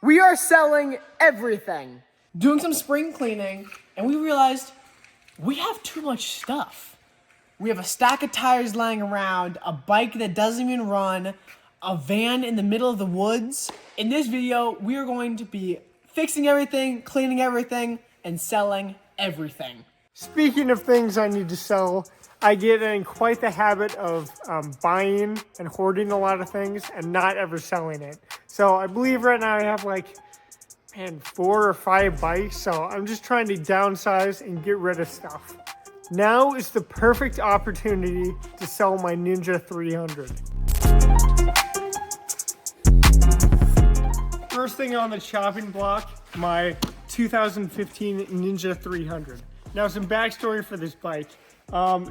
We are selling everything. Doing some spring cleaning, and we realized we have too much stuff. We have a stack of tires lying around, a bike that doesn't even run, a van in the middle of the woods. In this video, we are going to be fixing everything, cleaning everything, and selling everything. Speaking of things I need to sell, I get in quite the habit of buying and hoarding a lot of things and not ever selling it. So I believe right now I have like, 4 or 5 bikes. So I'm just trying to downsize and get rid of stuff. Now is the perfect opportunity to sell my Ninja 300. First thing on the chopping block, my 2015 Ninja 300. Now some backstory for this bike.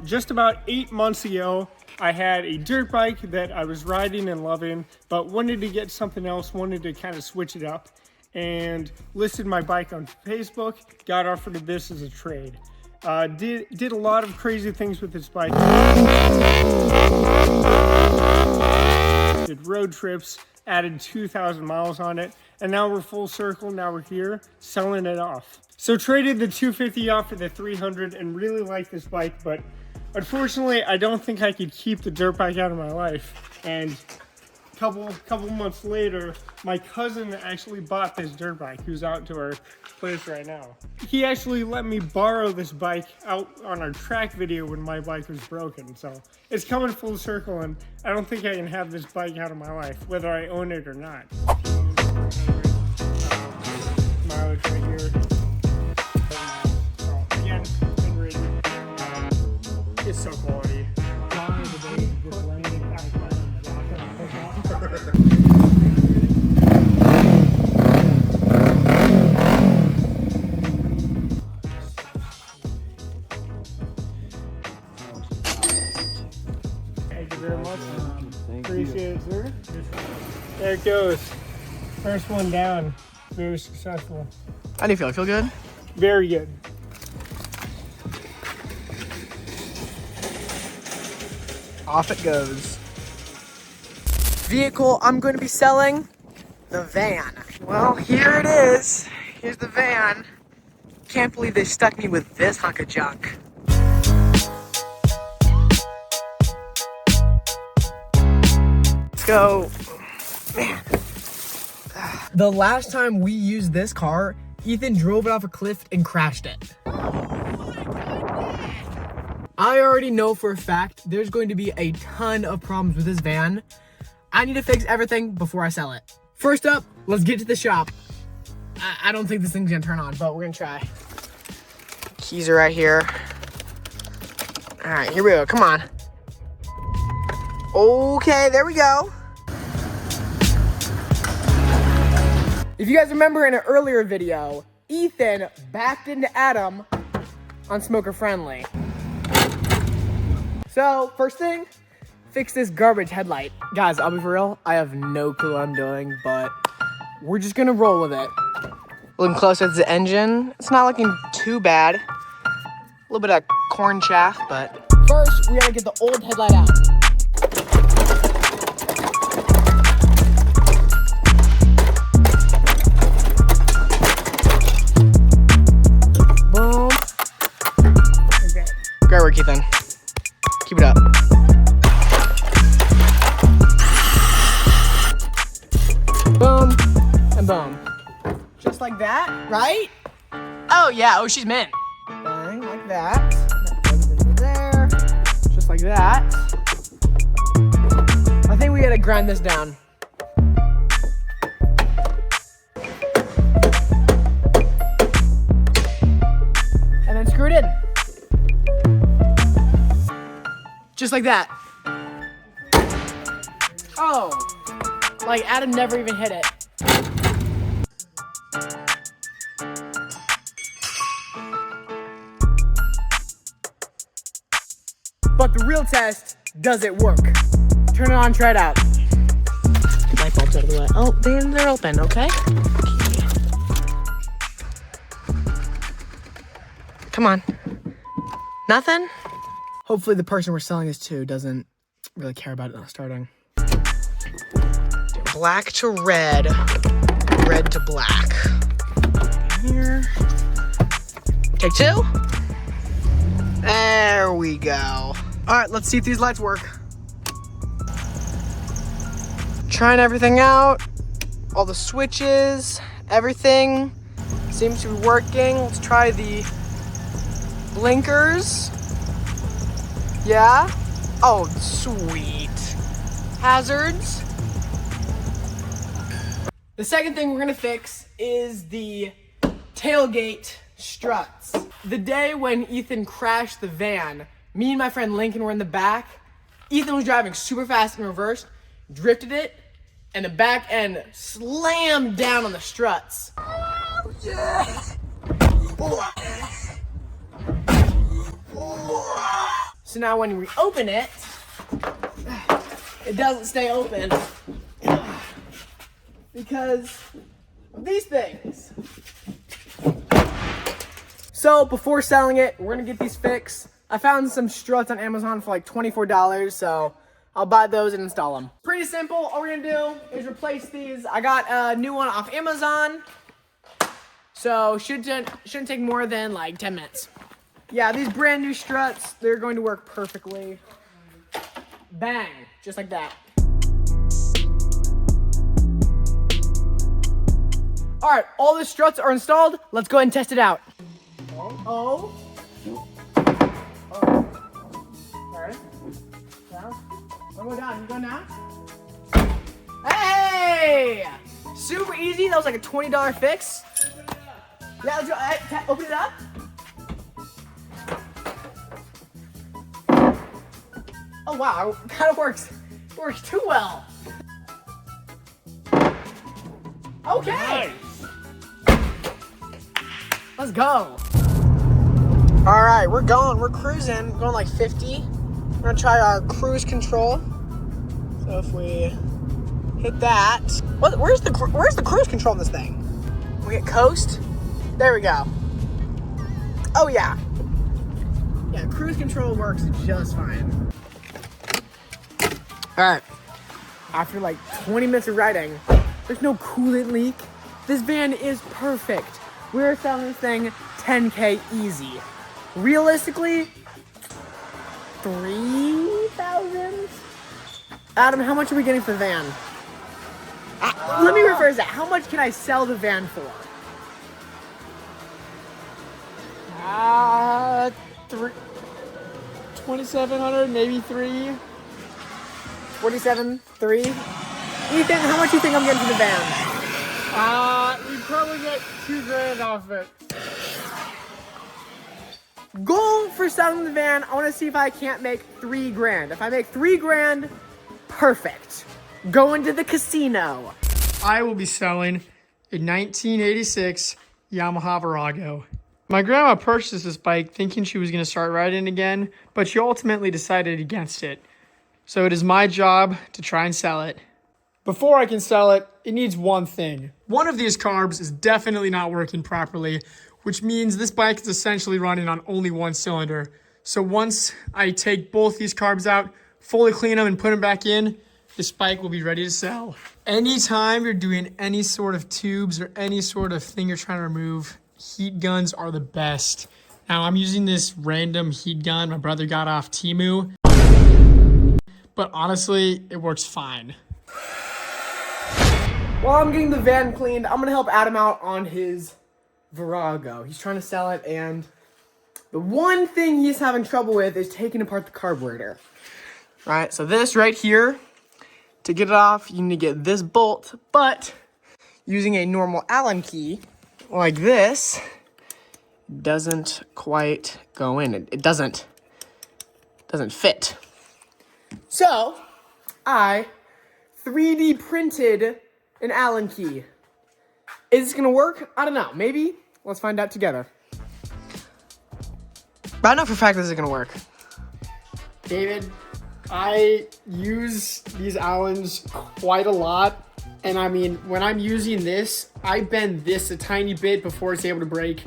Just about 8 months ago, I had a dirt bike that I was riding and loving, but wanted to get something else, wanted to kind of switch it up, and listed my bike on Facebook, got offered this as a trade. Did a lot of crazy things with this bike. Did road trips, added 2,000 miles on it, and now we're full circle. Now we're here selling it off. So traded the 250 off for the 300 and really like this bike, but unfortunately I don't think I could keep the dirt bike out of my life. And couple months later, my cousin actually bought this dirt bike, who's out to our place right now. He actually let me borrow this bike out on our track video when my bike was broken. So it's coming full circle, and I don't think I can have this bike out of my life, whether I own it or not. Mileage right here. So again, been ridden. It's so quality. Thank you very much. Appreciate it, sir. There it goes. First one down. Very successful. How do you feel? Feel good? Very good. Off it goes. Vehicle I'm going to be selling, the van. Well, here it is. Here's the van. Can't believe they stuck me with this hunk of junk. Let's go. Man. The last time we used this car, Ethan drove it off a cliff and crashed it. I already know for a fact there's going to be a ton of problems with this van. I need to fix everything before I sell it. First up, let's get to the shop. I don't think this thing's gonna turn on, but we're gonna try. Keys are right here. All right, here we go, come on. Okay, there we go. If you guys remember in an earlier video, Ethan backed into Adam on Smoker Friendly. So, first thing, fix this garbage headlight. Guys, I'll be for real, I have no clue what I'm doing, but we're just gonna roll with it. Looking closer at the engine, it's not looking too bad. A little bit of corn chaff, but first, we gotta get the old headlight out. Boom. Okay. Great work, Ethan. Keep it up. Boom and boom. Just like that, right? Oh yeah, oh she's mint. Bang, like that. That goes into there. Just like that. I think we gotta grind this down. And then screw it in. Just like that. Oh, like Adam never even hit it. But the real test, does it work? Turn it on, try it out. Light bulb's out of the way. Oh, they're open, okay? Come on. Nothing? Hopefully the person we're selling this to doesn't really care about it starting. Black to red. red to black. Here. Take two. There we go. All right, let's see if these lights work. Trying everything out. All the switches, everything seems to be working. Let's try the blinkers. Yeah. Oh, sweet. Hazards. The second thing we're gonna fix is the tailgate struts. The day when Ethan crashed the van, me and my friend Lincoln were in the back. Ethan was driving super fast in reverse, drifted it, and the back end slammed down on the struts. Oh, yeah. So now when we open it, it doesn't stay open because of these things. So before selling it, we're gonna get these fixed. I found some struts on Amazon for like $24, so I'll buy those and install them. Pretty simple. All we're gonna do is replace these. I got a new one off Amazon, so shouldn't take more than like 10 minutes. Yeah, these brand new struts, they're going to work perfectly. Bang, just like that. All right, all the struts are installed. Let's go ahead and test it out. Oh. All right. Down. One more down. You go now. Hey! Super easy. That was like a $20 fix. Yeah, let's go. Hey, open it up. Oh wow, it kind of works. It works too well. Okay. Nice. Let's go. All right, we're going. We're cruising. We're going like 50. We're gonna try our cruise control. So if we hit that, where's the cruise control in this thing? We hit coast. There we go. Oh yeah. Yeah, cruise control works just fine. All right. After like 20 minutes of riding, there's no coolant leak. This van is perfect. We're selling this thing 10K easy. Realistically, 3,000? Adam, how much are we getting for the van? Let me rephrase that. How much can I sell the van for? 2,700, maybe 3. 47, 3. Ethan, how much do you think I'm getting for the van? We probably get $2,000 off it. Goal for selling the van, I want to see if I can't make $3,000. If I make $3,000, perfect. Going to the casino. I will be selling a 1986 Yamaha Virago. My grandma purchased this bike thinking she was going to start riding again, but she ultimately decided against it. So it is my job to try and sell it. Before I can sell it, it needs one thing. One of these carbs is definitely not working properly, which means this bike is essentially running on only one cylinder. So once I take both these carbs out, fully clean them and put them back in, this bike will be ready to sell. Anytime you're doing any sort of tubes or any sort of thing you're trying to remove, heat guns are the best. Now I'm using this random heat gun my brother got off Temu, but honestly, it works fine. While I'm getting the van cleaned, I'm gonna help Adam out on his Virago. He's trying to sell it, and the one thing he's having trouble with is taking apart the carburetor. Right, so this right here, to get it off, you need to get this bolt, but using a normal Allen key, like this, doesn't quite go in. It doesn't fit. So, I 3D printed an Allen key. Is this gonna work? I don't know. Maybe. Let's find out together. But I know for a fact this is gonna work. David, I use these Allens quite a lot. And I mean, when I'm using this, I bend this a tiny bit before it's able to break.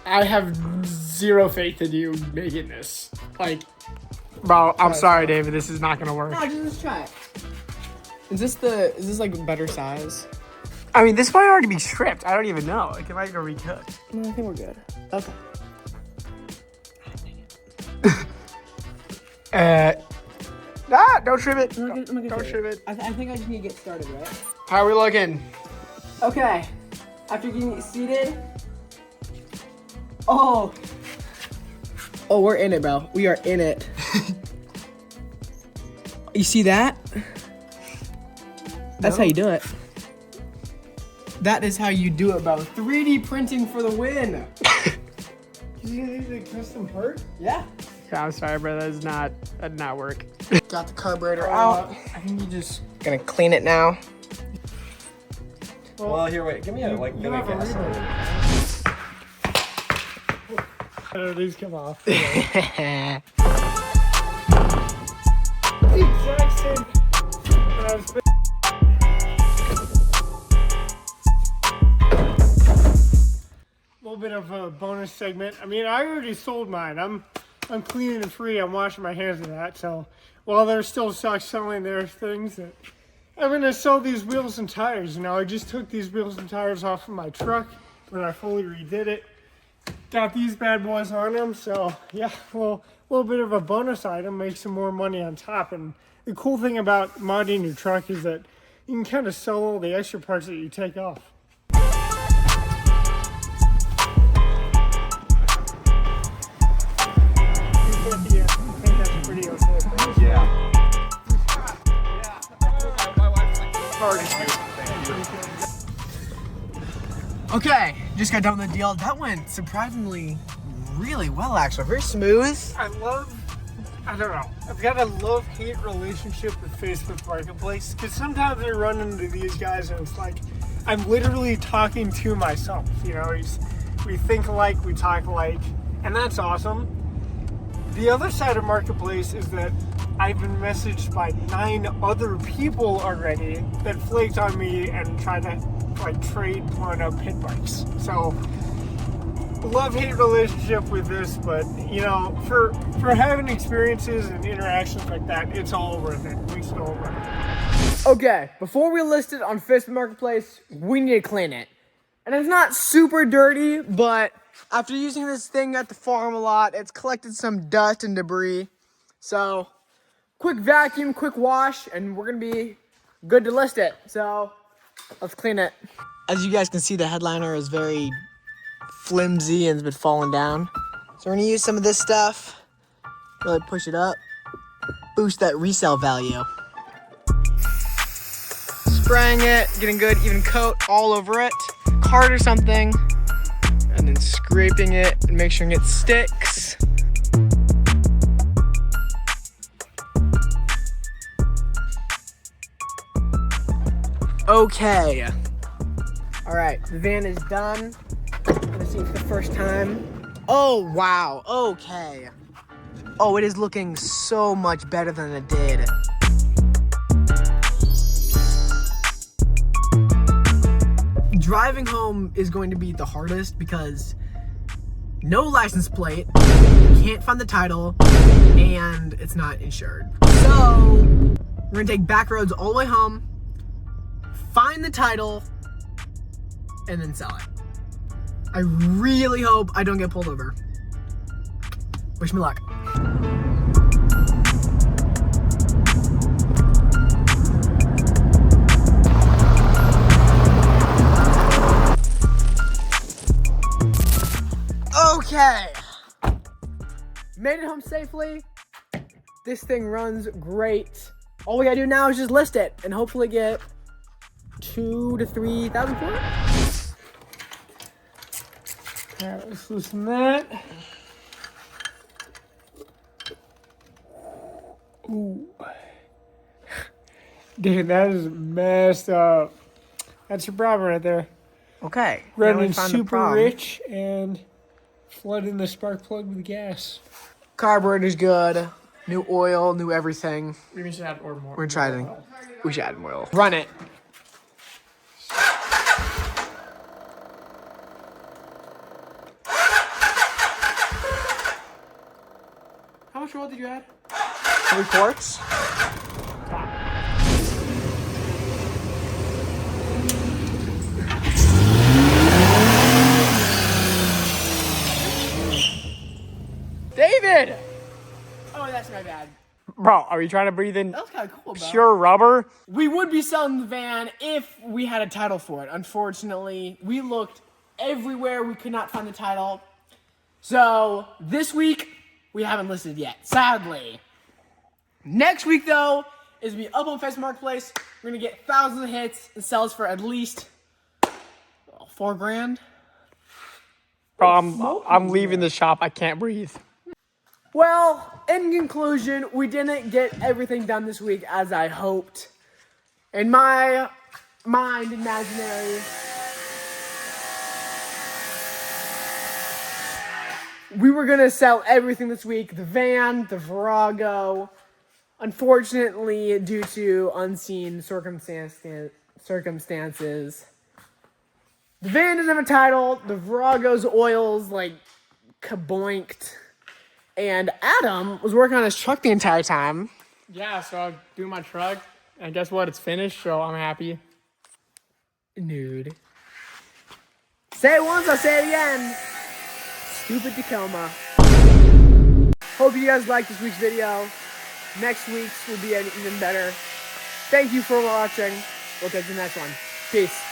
I have zero faith in you making this. Like, bro, I'm sorry, David. This is not gonna work. No, just try it. Is this like better size? I mean, this might already be stripped. I don't even know. Like, it might go recooked. No, I think we're good. Okay. Don't trim it. Don't trim it. I think I just need to get started, right? How are we looking? Okay. After getting it seated. Oh, we're in it, bro. We are in it. You see that? That's how you do it. That is how you do it, bro. 3D printing for the win. You need a custom part? Yeah. I'm sorry, bro. That did not work. Got the carburetor out. I think you just. Gonna clean it now. Well, here, wait. Give me a like. Give me a gas. Oh, these come off. Oh, The exact same. When I was. A little bit of a bonus segment. I mean, I already sold mine. I'm clean and free. I'm washing my hands of that. So while they're still selling their things, that I'm gonna sell these wheels and tires. You know, I just took these wheels and tires off of my truck when I fully redid it. Got these bad boys on them. So yeah, well, a little bit of a bonus item, make some more money on top. And the cool thing about modding your truck is that you can kind of sell all the extra parts that you take off. Okay, just got done with the deal. That went surprisingly really well, actually. Very smooth. I don't know. I've got a love-hate relationship with Facebook Marketplace because sometimes I run into these guys and it's like I'm literally talking to myself. You know, we think alike, we talk alike, and that's awesome. The other side of Marketplace is that I've been messaged by 9 other people already that flaked on me and tried to like trade blown up pit bikes. So love-hate relationship with this, but you know, for having experiences and interactions like that, it's all worth it. We still run it. Okay, before we list it on Facebook Marketplace, we need to clean it. And it's not super dirty, but after using this thing at the farm a lot, it's collected some dust and debris. So, quick vacuum, quick wash, and we're gonna be good to list it. So, let's clean it. As you guys can see, the headliner is very flimsy and has been falling down. So we're gonna use some of this stuff, really push it up, boost that resale value. Spraying it, getting good even coat all over it, card or something, and then scraping it and make sure it sticks. Okay. All right, the van is done. I'm gonna see it for the first time. Oh, wow. Okay. Oh, it is looking so much better than it did. Driving home is going to be the hardest because no license plate, you can't find the title, and it's not insured. So, we're gonna take back roads all the way home, find the title, and then sell it. I really hope I don't get pulled over. Wish me luck. Okay. Made it home safely. This thing runs great. All we gotta do now is just list it and hopefully get 2,000 to 3,000 for it. Alright, let's loosen that. Ooh. Dude, that is messed up. That's your problem right there. Okay. Running super rich and flooding the spark plug with gas. Carburetor's good. New oil, new everything. We should add more. We're trying. We should add more oil. Run it. How much oil did you add? 3 quarts. Bro, are you trying to breathe in That was kind of cool, bro. pure rubber? We would be selling the van if we had a title for it. Unfortunately, we looked everywhere. We could not find the title. So this week, we haven't listed yet, sadly. Next week, though, is be up on Facebook Marketplace. We're gonna get thousands of hits and sells for at least $4,000. Bro, I'm leaving the shop. I can't breathe. Well, in conclusion, we didn't get everything done this week as I hoped. In my mind, imaginary, we were gonna sell everything this week. The van, the Virago. Unfortunately, due to unseen circumstances, the van doesn't have a title. The Virago's oil's like kaboinked. And Adam was working on his truck the entire time. Yeah, so I'll do my truck. And guess what? It's finished, so I'm happy. Nude. Say it once, I'll say it again. Stupid Tacoma. Hope you guys liked this week's video. Next week's will be even better. Thank you for watching. We'll catch you in the next one. Peace.